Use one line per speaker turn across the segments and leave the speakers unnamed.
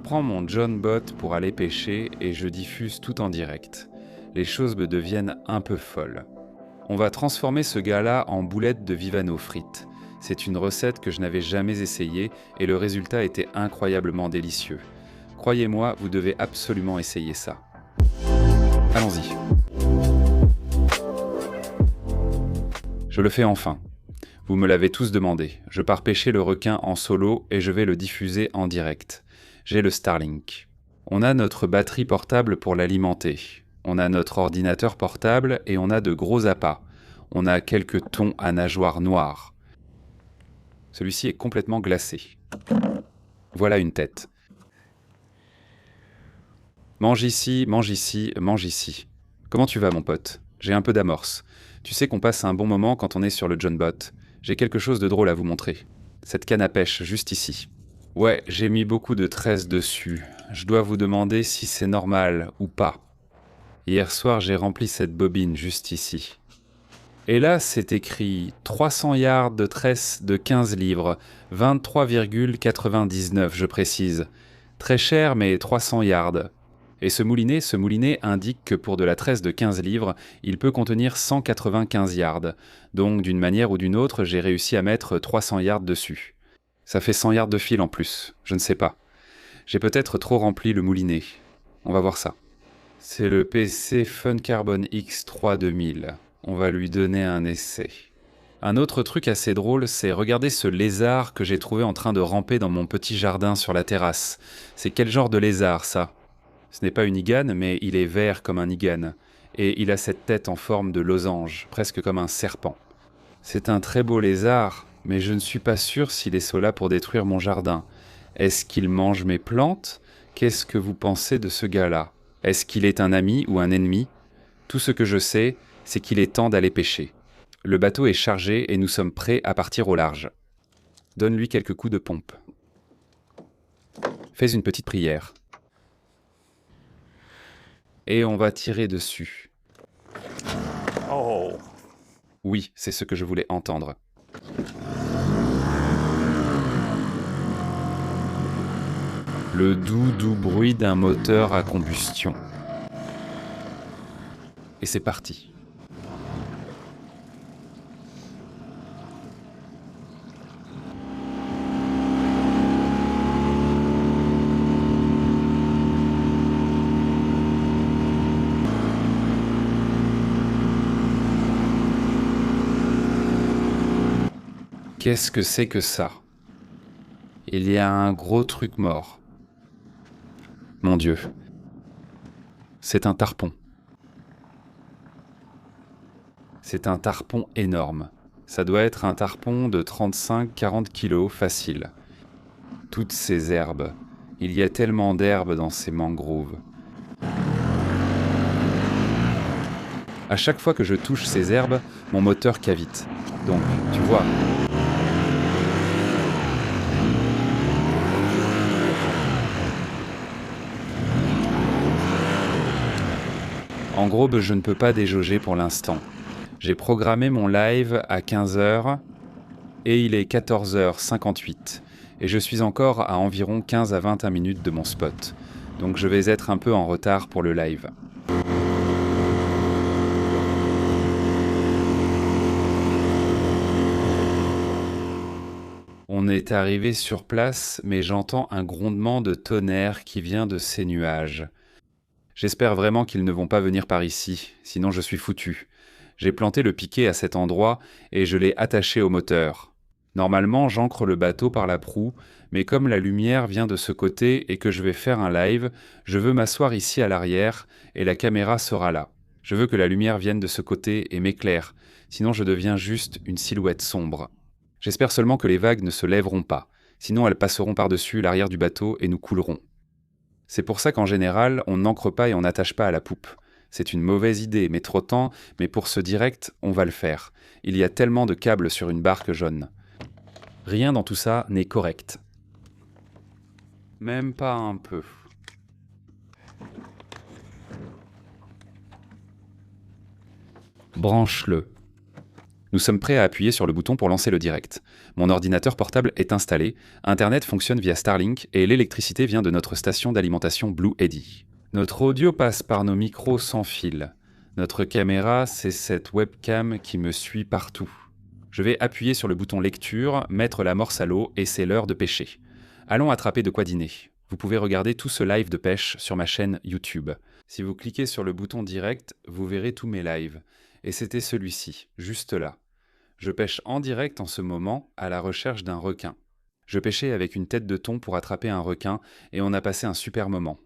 reprends mon John Bot pour aller pêcher et je diffuse tout en direct. Les choses me deviennent un peu folles. On va transformer ce gars-là en boulettes de Vivano frites. C'est une recette que je n'avais jamais essayée et le résultat était incroyablement délicieux. Croyez-moi, vous devez absolument essayer ça. Allons-y. Je le fais enfin. Vous me l'avez tous demandé. Je pars pêcher le requin en solo et je vais le diffuser en direct. J'ai le Starlink. On a notre batterie portable pour l'alimenter. On a notre ordinateur portable et on a de gros appâts. On a quelques thons à nageoires noires. Celui-ci est complètement glacé. Voilà une tête. Mange ici, mange ici, mange ici. Comment tu vas, mon pote? J'ai un peu d'amorce. Tu sais qu'on passe un bon moment quand on est sur le John Bot. J'ai quelque chose de drôle à vous montrer. Cette canne à pêche, juste ici. Ouais, j'ai mis beaucoup de tresses dessus. Je dois vous demander si c'est normal ou pas. Hier soir, j'ai rempli cette bobine juste ici. Et là, c'est écrit 300 yards de tresse de 15 livres, 23,99 je précise. Très cher, mais 300 yards. Et ce moulinet indique que pour de la tresse de 15 livres, il peut contenir 195 yards. Donc, d'une manière ou d'une autre, j'ai réussi à mettre 300 yards dessus. Ça fait 100 yards de fil en plus, je ne sais pas. J'ai peut-être trop rempli le moulinet. On va voir ça. C'est le PC Funcarbon X3 2000. On va lui donner un essai. Un autre truc assez drôle, c'est regarder ce lézard que j'ai trouvé en train de ramper dans mon petit jardin sur la terrasse. C'est quel genre de lézard, ça? Ce n'est pas une igane, mais il est vert comme un igane. Et il a cette tête en forme de losange, presque comme un serpent. C'est un très beau lézard, mais je ne suis pas sûr s'il est là pour détruire mon jardin. Est-ce qu'il mange mes plantes? Qu'est-ce que vous pensez de ce gars-là? Est-ce qu'il est un ami ou un ennemi? Tout ce que je sais, c'est qu'il est temps d'aller pêcher. Le bateau est chargé et nous sommes prêts à partir au large. Donne-lui quelques coups de pompe. Fais une petite prière. Et on va tirer dessus. Oh! Oui, c'est ce que je voulais entendre. Le doux bruit d'un moteur à combustion. Et c'est parti. Qu'est-ce que c'est que ça? Il y a un gros truc mort. Mon Dieu. C'est un tarpon. C'est un tarpon énorme. Ça doit être un tarpon de 35-40 kilos facile. Toutes ces herbes. Il y a tellement d'herbes dans ces mangroves. À chaque fois que je touche ces herbes, mon moteur cavite. Donc, tu vois... En gros, je ne peux pas déjauger pour l'instant. J'ai programmé mon live à 15h et il est 14h58. Et je suis encore à environ 15 à 21 minutes de mon spot. Donc je vais être un peu en retard pour le live. On est arrivé sur place, mais j'entends un grondement de tonnerre qui vient de ces nuages. J'espère vraiment qu'ils ne vont pas venir par ici, sinon je suis foutu. J'ai planté le piquet à cet endroit et je l'ai attaché au moteur. Normalement, j'ancre le bateau par la proue, mais comme la lumière vient de ce côté et que je vais faire un live, je veux m'asseoir ici à l'arrière et la caméra sera là. Je veux que la lumière vienne de ce côté et m'éclaire, sinon je deviens juste une silhouette sombre. J'espère seulement que les vagues ne se lèveront pas, sinon elles passeront par-dessus l'arrière du bateau et nous coulerons. C'est pour ça qu'en général, on n'ancre pas et on n'attache pas à la poupe. C'est une mauvaise idée, mais trop temps, mais pour ce direct, on va le faire. Il y a tellement de câbles sur une barque jaune. Rien dans tout ça n'est correct. Même pas un peu. Branche-le. Nous sommes prêts à appuyer sur le bouton pour lancer le direct. Mon ordinateur portable est installé, Internet fonctionne via Starlink et l'électricité vient de notre station d'alimentation Blue Eddy. Notre audio passe par nos micros sans fil. Notre caméra, c'est cette webcam qui me suit partout. Je vais appuyer sur le bouton lecture, mettre l'amorce à l'eau et c'est l'heure de pêcher. Allons attraper de quoi dîner. Vous pouvez regarder tout ce live de pêche sur ma chaîne YouTube. Si vous cliquez sur le bouton direct, vous verrez tous mes lives. Et c'était celui-ci, juste là. Je pêche en direct en ce moment à la recherche d'un requin. Je pêchais avec une tête de thon pour attraper un requin et on a passé un super moment.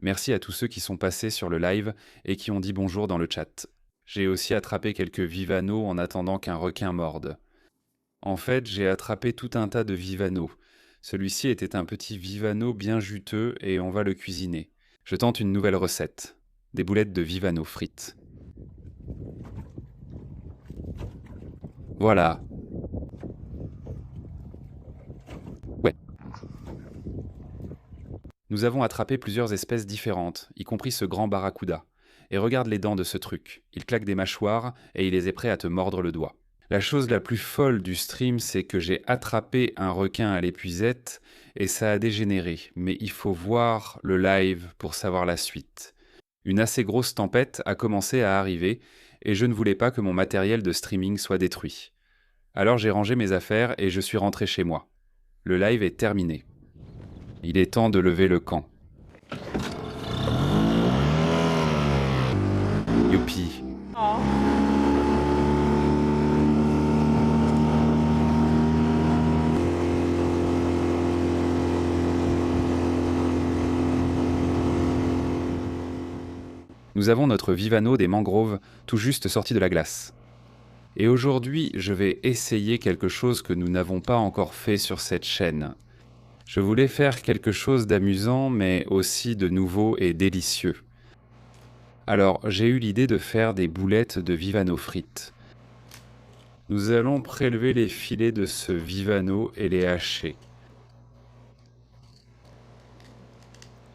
Merci à tous ceux qui sont passés sur le live et qui ont dit bonjour dans le chat. J'ai aussi attrapé quelques vivanos en attendant qu'un requin morde. En fait, j'ai attrapé tout un tas de vivanos. Celui-ci était un petit vivano bien juteux et on va le cuisiner. Je tente une nouvelle recette. Des boulettes de vivano frites. Voilà. Ouais. Nous avons attrapé plusieurs espèces différentes, y compris ce grand barracuda. Et regarde les dents de ce truc. Il claque des mâchoires et il est prêt à te mordre le doigt. La chose la plus folle du stream, c'est que j'ai attrapé un requin à l'épuisette et ça a dégénéré. Mais il faut voir le live pour savoir la suite. Une assez grosse tempête a commencé à arriver et je ne voulais pas que mon matériel de streaming soit détruit. Alors j'ai rangé mes affaires et je suis rentré chez moi. Le live est terminé. Il est temps de lever le camp. Youpi. Nous avons notre vivano des mangroves tout juste sorti de la glace. Et aujourd'hui, je vais essayer quelque chose que nous n'avons pas encore fait sur cette chaîne. Je voulais faire quelque chose d'amusant, mais aussi de nouveau et délicieux. Alors, j'ai eu l'idée de faire des boulettes de vivano frites. Nous allons prélever les filets de ce vivano et les hacher.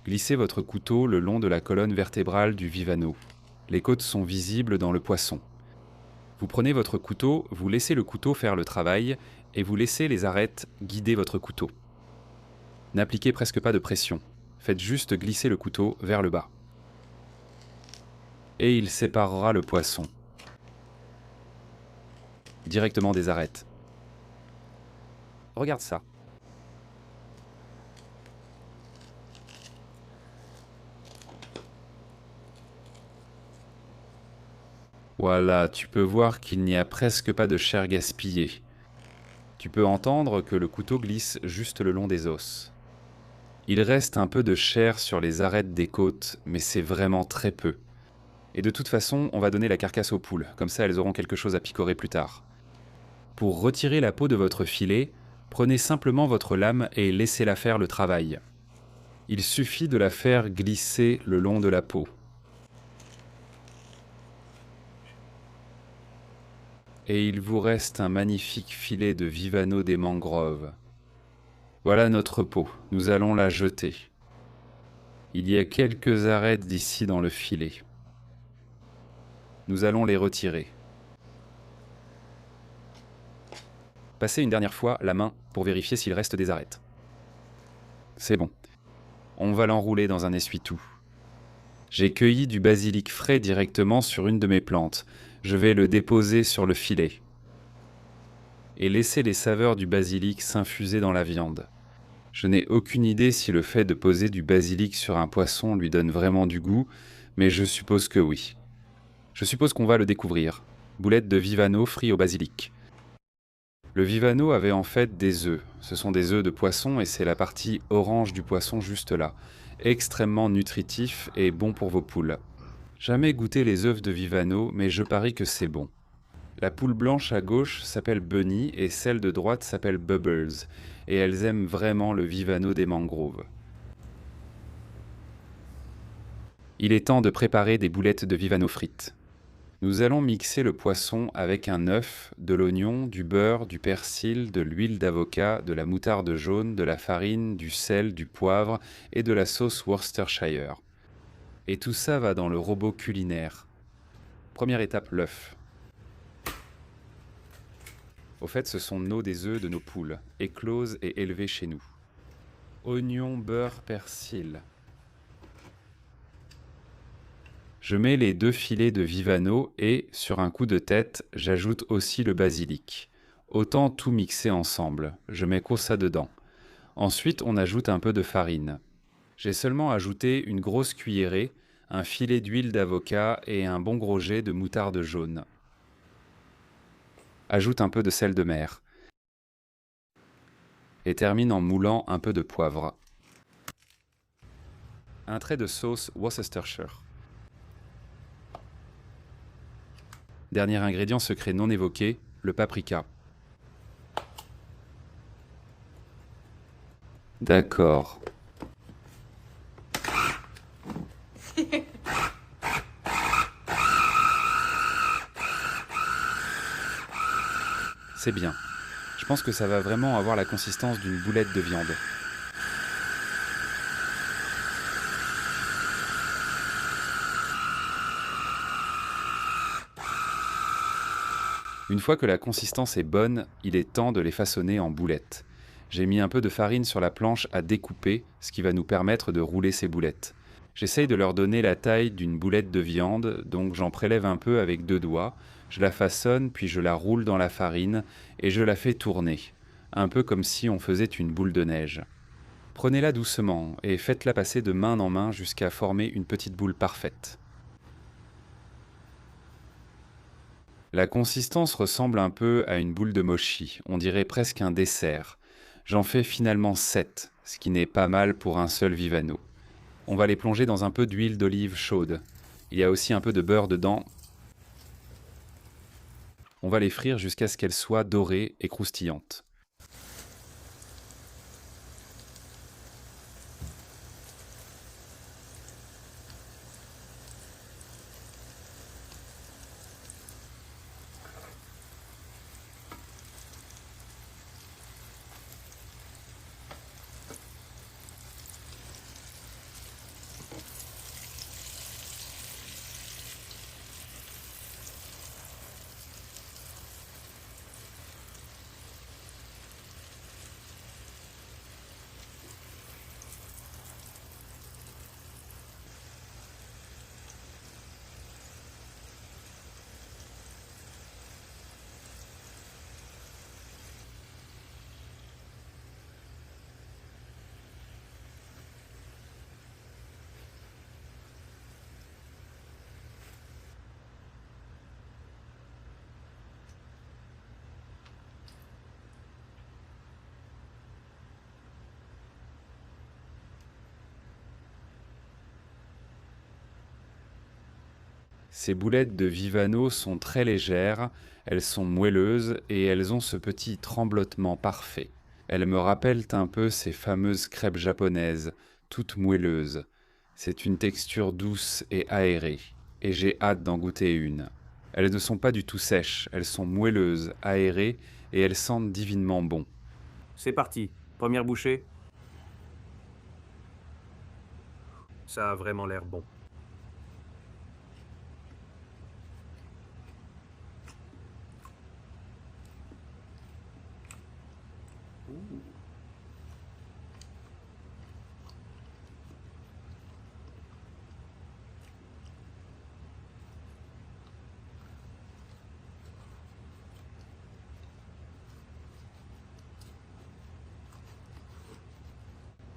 Glissez votre couteau le long de la colonne vertébrale du vivano. Les côtes sont visibles dans le poisson. Vous prenez votre couteau, vous laissez le couteau faire le travail et vous laissez les arêtes guider votre couteau. N'appliquez presque pas de pression. Faites juste glisser le couteau vers le bas. Et il séparera le poisson. Directement des arêtes. Regarde ça. Voilà, tu peux voir qu'il n'y a presque pas de chair gaspillée. Tu peux entendre que le couteau glisse juste le long des os. Il reste un peu de chair sur les arêtes des côtes, mais c'est vraiment très peu. Et de toute façon, on va donner la carcasse aux poules, comme ça elles auront quelque chose à picorer plus tard. Pour retirer la peau de votre filet, prenez simplement votre lame et laissez-la faire le travail. Il suffit de la faire glisser le long de la peau. Et il vous reste un magnifique filet de vivano des mangroves. Voilà notre peau, nous allons la jeter. Il y a quelques arêtes d'ici dans le filet. Nous allons les retirer. Passez une dernière fois la main pour vérifier s'il reste des arêtes. C'est bon. On va l'enrouler dans un essuie-tout. J'ai cueilli du basilic frais directement sur une de mes plantes. Je vais le déposer sur le filet. Et laisser les saveurs du basilic s'infuser dans la viande. Je n'ai aucune idée si le fait de poser du basilic sur un poisson lui donne vraiment du goût, mais je suppose que oui. Je suppose qu'on va le découvrir. Boulettes de vivano frites au basilic. Le vivano avait en fait des œufs. Ce sont des œufs de poisson et c'est la partie orange du poisson juste là. Extrêmement nutritif et bon pour vos poules. Jamais goûté les œufs de vivano, mais je parie que c'est bon. La poule blanche à gauche s'appelle Bunny et celle de droite s'appelle Bubbles. Et elles aiment vraiment le vivano des mangroves. Il est temps de préparer des boulettes de vivano frites. Nous allons mixer le poisson avec un œuf, de l'oignon, du beurre, du persil, de l'huile d'avocat, de la moutarde jaune, de la farine, du sel, du poivre et de la sauce Worcestershire. Et tout ça va dans le robot culinaire. Première étape, l'œuf. Au fait, ce sont des œufs de nos poules, écloses et élevés chez nous. Oignon, beurre, persil. Je mets les 2 filets de Vivano et, sur un coup de tête, j'ajoute aussi le basilic. Autant tout mixer ensemble, je mets que ça dedans. Ensuite, on ajoute un peu de farine. J'ai seulement ajouté une grosse cuillerée, un filet d'huile d'avocat et un bon gros jet de moutarde jaune. Ajoute un peu de sel de mer. Et termine en moulant un peu de poivre. Un trait de sauce Worcestershire. Dernier ingrédient secret non évoqué, le paprika. D'accord. C'est bien. Je pense que ça va vraiment avoir la consistance d'une boulette de viande. Une fois que la consistance est bonne, il est temps de les façonner en boulettes. J'ai mis un peu de farine sur la planche à découper, ce qui va nous permettre de rouler ces boulettes. J'essaye de leur donner la taille d'une boulette de viande, donc j'en prélève un peu avec 2 doigts, je la façonne, puis je la roule dans la farine et je la fais tourner, un peu comme si on faisait une boule de neige. Prenez-la doucement et faites-la passer de main en main jusqu'à former une petite boule parfaite. La consistance ressemble un peu à une boule de mochi, on dirait presque un dessert. J'en fais finalement 7, ce qui n'est pas mal pour un seul Vivano. On va les plonger dans un peu d'huile d'olive chaude. Il y a aussi un peu de beurre dedans. On va les frire jusqu'à ce qu'elles soient dorées et croustillantes. Ces boulettes de Vivano sont très légères, elles sont moelleuses et elles ont ce petit tremblotement parfait. Elles me rappellent un peu ces fameuses crêpes japonaises, toutes moelleuses. C'est une texture douce et aérée, et j'ai hâte d'en goûter une. Elles ne sont pas du tout sèches, elles sont moelleuses, aérées, et elles sentent divinement bon.
C'est parti. Première bouchée. Ça a vraiment l'air bon.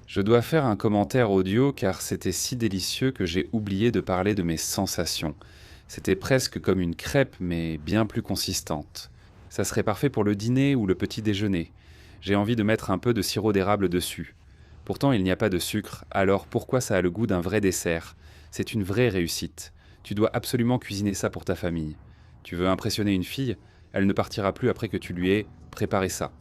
Je dois faire un commentaire audio car c'était si délicieux que j'ai oublié de parler de mes sensations. C'était presque comme une crêpe mais bien plus consistante. Ça serait parfait pour le dîner ou le petit déjeuner. J'ai envie de mettre un peu de sirop d'érable dessus. Pourtant il n'y a pas de sucre, alors pourquoi ça a le goût d'un vrai dessert? C'est une vraie réussite. Tu dois absolument cuisiner ça pour ta famille. Tu veux impressionner une fille? Elle ne partira plus après que tu lui aies préparé ça.